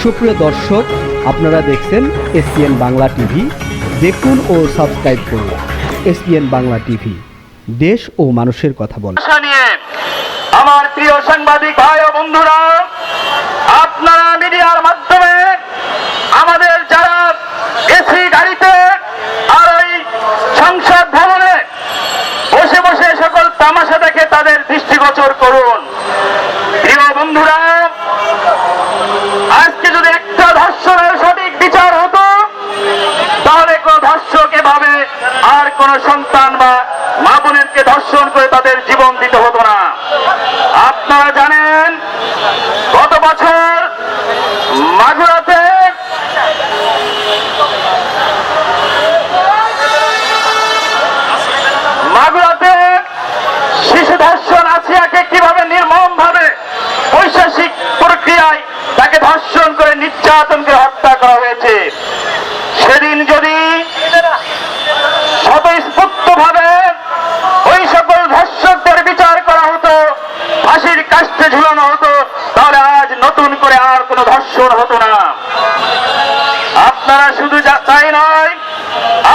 সুপ্রিয় দর্শক, আপনারা দেখছেন এসপিএন বাংলা টিভি। দেখুন ও সাবস্ক্রাইব করুন এসপিএন বাংলা টিভি, দেশ ও মানুষের কথা বলে। আমার প্রিয় সাংবাদিক ভাই ও বন্ধুরা, আপনারা মিডিয়ার মাধ্যমে আমাদের যারা এসি গাড়িতে আর ওই সংসদ ভবনে বসে বসে সকল তামাশা দেখে তাদের দৃষ্টিগোচর করুন। প্রিয় বন্ধুরা, আজকে যদি একটা ধর্ষণের সঠিক বিচার হতো, তাহলে কোন ধর্ষক এভাবে আর কোন সন্তান বা মা বোনেরকে ধর্ষণ করে তাদের জীবন দিতে হতো না। আপনারা জানেন, গত বছর মাগুরাতে শিশু ধর্ষণ আসিয়াকে কিভাবে নির্মম ভাবে বৈশাসিক প্রক্রিয়ায় তাকে ধর্ষণ করে নির্যাতন করে হত্যা করা হয়েছে। সেদিন যদি স্বতঃস্ফূর্ত ভাবে ওই সকল ধর্ষকদের বিচার করা হতো, ফাঁসির কাস্টে ঝুলানো হতো, তাহলে আজ নতুন করে আর কোনো ধর্ষণ হতো না। আপনারা শুধু তাই নয়,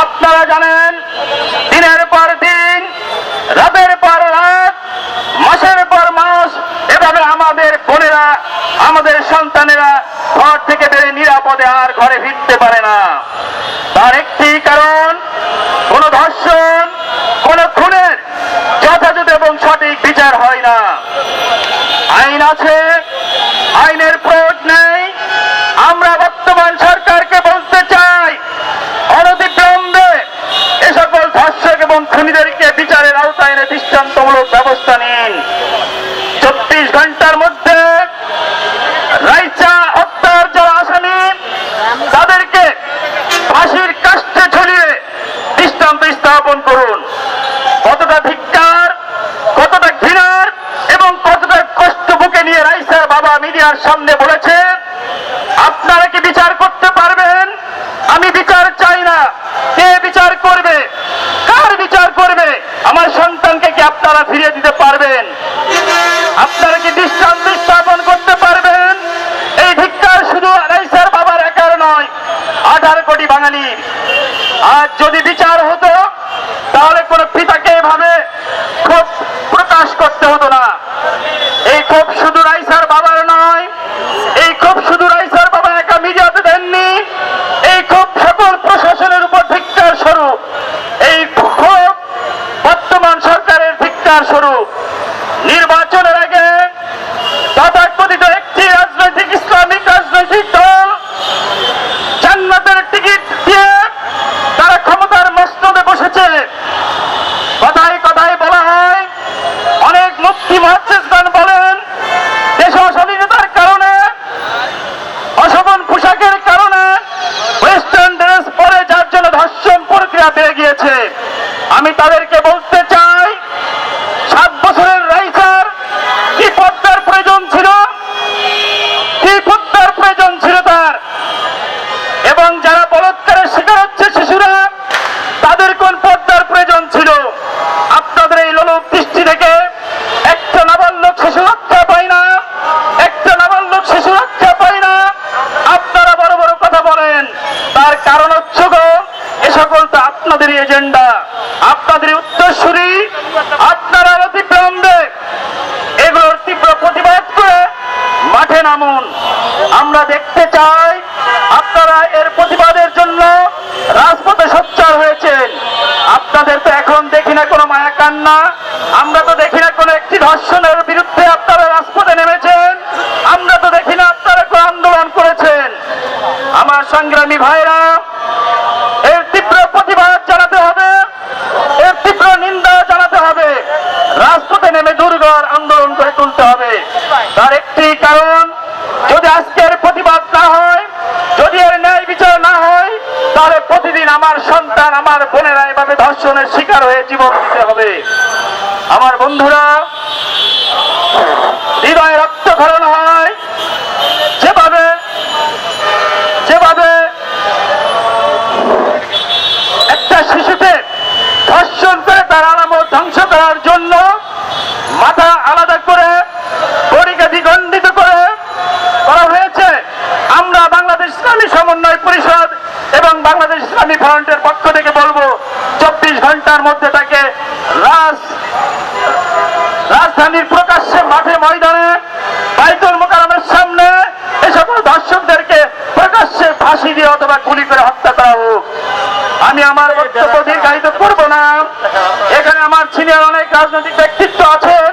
আপনারা জানেন, দিনের পর দিন, রাতের পর রাত, মাসের পর মাস এভাবে আমাদের বোনেরা, আমাদের সন্তানেরা ঘর থেকে বেরিয়ে নিরাপদে আর ঘরে ফিরতে পারে না। তার একটি কারণ, কোন ধর্ষণ, কোন খুনের যথাযথ এবং সঠিক বিচার হয় না। আইন আছে, আইনের প্রয়োগ নেই। আমরা বর্তমান সরকারকে বলতে চাই, অনতিবিলম্বে এ সকল ধর্ষক এবং খুনিদেরকে বিচারের আওতায় এনে দৃষ্টান্তমূলক ব্যবস্থা নিন। 24 ঘন্টার মধ্যে রাইচা হত্যার যারা আসামি, তাদেরকে ফাঁসির কাস্টে ঝুলিয়ে দৃষ্টান্ত স্থাপন করুন। কতটা ধিক্কার, কতটা ঘৃণার এবং কতটা কষ্ট বুকে নিয়ে রাইসার বাবা মিডিয়ার সামনে বলেছেন, আপনারা কি বিচার করতে পারবেন? আমি বিচার চাই না। কে বিচার করবে? কার বিচার করবে? আমার সন্তানকে কি আপনারা ফিরিয়ে দিতে পারবেন? আপনারা কি দৃষ্টান্ত স্থাপন করতে পারবেন? এই ধিক্কার শুধু রাইসার বাবার একার নয়, 18 কোটি বাঙালির। আজ যদি বিচার হতো, তাহলে কোন পিতাকে এভাবে ক্ষোভ প্রকাশ করতে হতো না। এই ক্ষোভ শুধু রাইসার বাবার নয়, এই ক্ষোভ শুধু রাইসার বাবা একা মিডিয়াতে দেননি, এই ক্ষোভ সকল প্রশাসনের উপর ধিক্কার স্বরূপ, এই ক্ষোভ বর্তমান সরকারের ধিক্কার স্বরূপ। নির্বাচনের আগে তথাকথিত একটি রাজনৈতিক ইসলামিক রাজনৈতিক দল জান্নাতের টিকিট দিয়ে তারা ক্ষমতার মসনদে বসেছে। কথায় কথায় বলা হয়, অনেক মুফতি মুহাদ্দিসগণ বলেন, দেশ অস্বাধীনতার কারণে, অশোভন পোশাকের কারণে, ওয়েস্টার্ন ড্রেস পরে যার জন্য ধর্ষণ প্রক্রিয়া বেড়ে গিয়েছে। আমি তাদেরকে বলতে চাই, 7 বছরের রাইসার কি পর্দার প্রয়োজন ছিল? কি পর্দার প্রয়োজন ছিল তার? এবং যারা বলাৎকারের শিকার হচ্ছে শিশুরা, তাদের কোন পর্দার প্রয়োজন ছিল? আপনাদের এই লোলুপ দৃষ্টি থেকে একটা নাবালক শিশু রক্ষা পায় না, একটা নাবালক শিশু রক্ষা পায় না। আপনারা বড় বড় কথা বলেন, তার কারণ হচ্ছে এ সকল তো আপনাদেরই এজেন্ডা, আপনাদের উত্তরসূরি। আপনারা অতিবিলম্বে এগুলোর তীব্র প্রতিবাদ করে মাঠে নামুন। আমরা দেখতে চাই আপনারা এর প্রতিবাদের জন্য রাজপথে সোচ্চার হয়েছেন। আপনাদের তো এখন দেখি না কোনো মায়া কান্না, আমরা তো দেখি না কোনো একটি ধর্ষণের বিরুদ্ধে আপনারা রাজপথে নেমেছেন, আমরা তো দেখি না আপনারা কোনো আন্দোলন করেছেন। আমার সংগ্রামী ভাইরা, এর তীব্র প্রতিবাদ জানাতে হবে, এর তীব্র নিন্দা জানাতে হবে, রাজপথে নেমে দুর্গর আন্দোলন করে তুলতে হবে। তার একটি কারণ, যদি আজকের প্রতিবাদ না হয়, যদি এর ন্যায় বিচার না হয়, তাহলে প্রতিদিন আমার সন্তান, আমার বোনেরা এভাবে ধর্ষণের শিকার হয়ে জীবন দিতে হবে। আমার বন্ধুরা, হৃদয়ে রক্তক্ষরণ হয় যেভাবে যেভাবে একটা শিশুকে ধর্ষণ করে তার আলামত ধ্বংস করার জন্য মাথা আলাদা করে বডিকে দ্বিখণ্ডিত করে করা হয়েছে। আমরা বাংলাদেশ ইসলামী ফ্রন্টের পক্ষ থেকে বলবো 24 ঘন্টার মধ্যে তাকে রাজধানীর প্রকাশ্যে মাঠে ময়দানে বাইতুল মোকাররমের সামনে এই সকল ধর্ষকদেরকে প্রকাশ্যে ফাঁসি দিয়ে অথবা গুলি করে হত্যা করা হোক। আমি আমার বক্তব্য দীর্ঘায়িত করব না। এখানে আমার সিনিয়র অনেক রাজনৈতিক ব্যক্তিত্ব আছেন,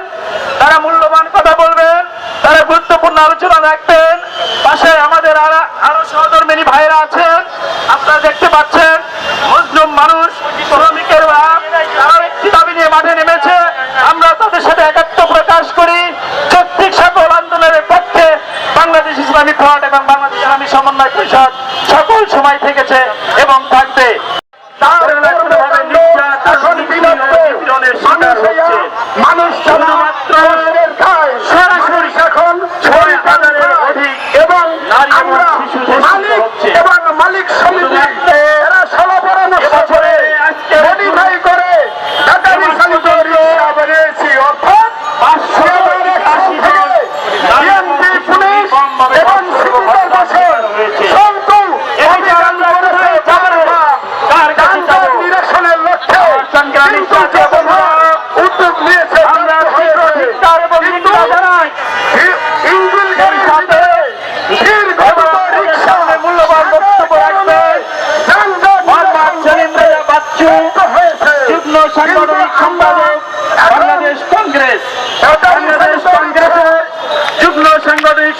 তারা মূল্যবান কথা বলবেন, তারা গুরুত্বপূর্ণ আলোচনা রাখবেন। পাশে আমাদের আরো সহধর্মিনী ভাইরা আছেন, আপনারা দেখতে পাচ্ছেন মুসলিম মানুষ শ্রমিকেরা তারাও একটি দাবি নিয়ে মাঠে নেমেছে। আমরা তাদের সাথে একাত্ম প্রকাশ করি। যৌক্তিক সকল আন্দোলনের পক্ষে বাংলাদেশ ইসলামী ফ্রন্ট এবং বাংলাদেশ ইসলামী সমন্বয় পরিষদ সকল সময় থেকেছে এবং থাকবে। মানুষ শুধুমাত্র সরাসরি এখন 6,000-এর অধিক এবং আমরা মালিক এবং মালিক সমিতি এরা ষড়যন্ত্র বছরে আজকে মডিফাই করে ঢাকার চালিত রিক্সা বানিয়েছি, অর্থাৎ 580 জন বিএনপি পুলিশ এবং সিটি কর্পোরেশন সংকু অভিযান করেছে যানজট নিরসনের লক্ষ্যে কিন্তু উদ্যোগ নিয়েছে। আমরা ইঞ্জিন গাড়ির সাথে মূল্যবান বক্তব্য রাখবেন যুগ্ম সাংগঠনিক সম্পাদক বাংলাদেশ কংগ্রেসের যুগ্ম সাংগঠনিক